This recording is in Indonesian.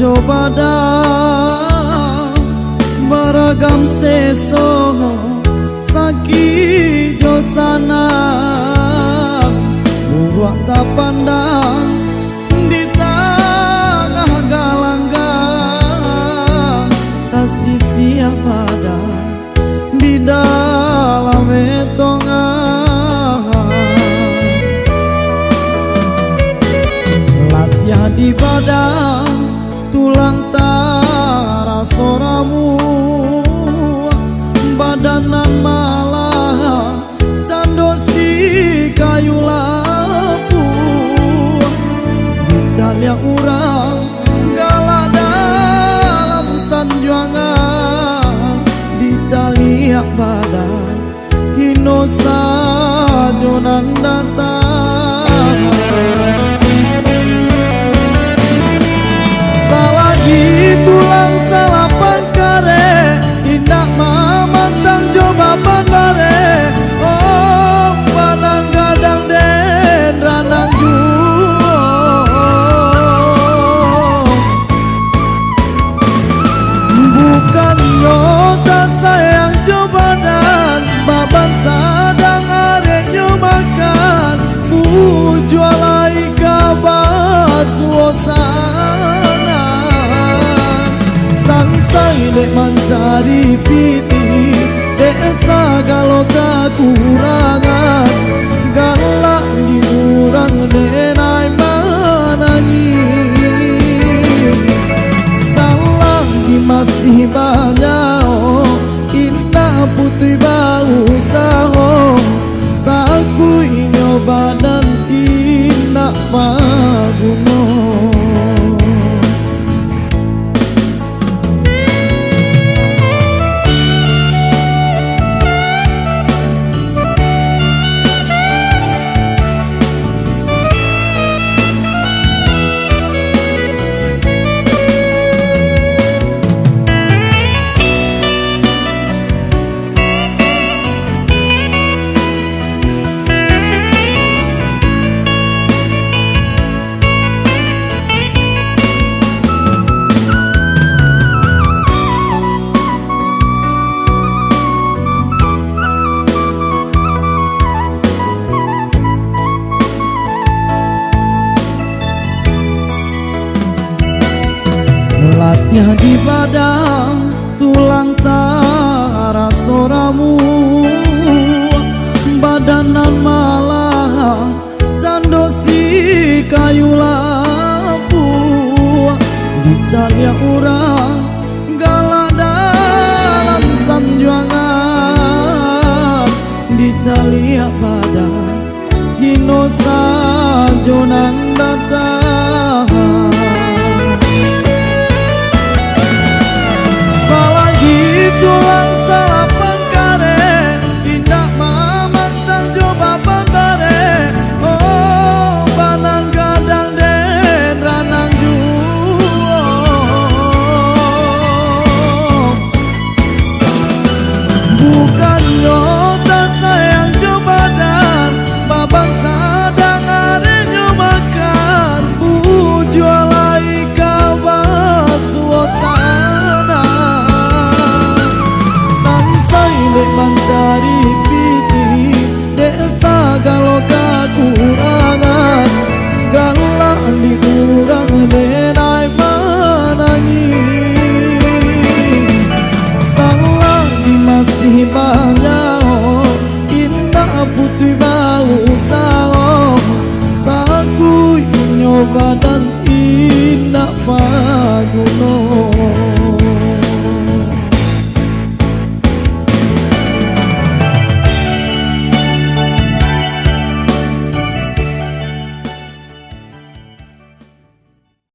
coba dah beragam seso sakit josana buat tak pandang di tengah galanggang kasih siang pada di dalam etongan latih di badan tulang tara soramu badanan malah candosi kayu lapu dicaliak urang galak dalam sanjuangan dicaliak badan hino sajonan datang tulang salapan kare indah mamantang coba panbare oh panang gadang den ranang juo bukan nyota sayang coba dan baban sadang areknya makan jualai kabas suasana sangsai dek mencari piti desa kalau kekurangan galak diurang denai manani salah di masih banyak indah putih bau saho takui nyoba dan indah paguno latih di badan tulang tara soramu badanan malah candosi kayu lapu dicaliak urang galak dalam sanjuangan dicaliak badan hino sajonan datang tulang salapan kare indah mamantang coba panbare oh panang gadang den ranang juo bukan nyota sayang coba dan baban sadang arenyo makan jualai kabas suasana mencari piti desa kalau kekurangan galak diurang denai manangi salah di masih banyak indah putih bau saong takui nyoba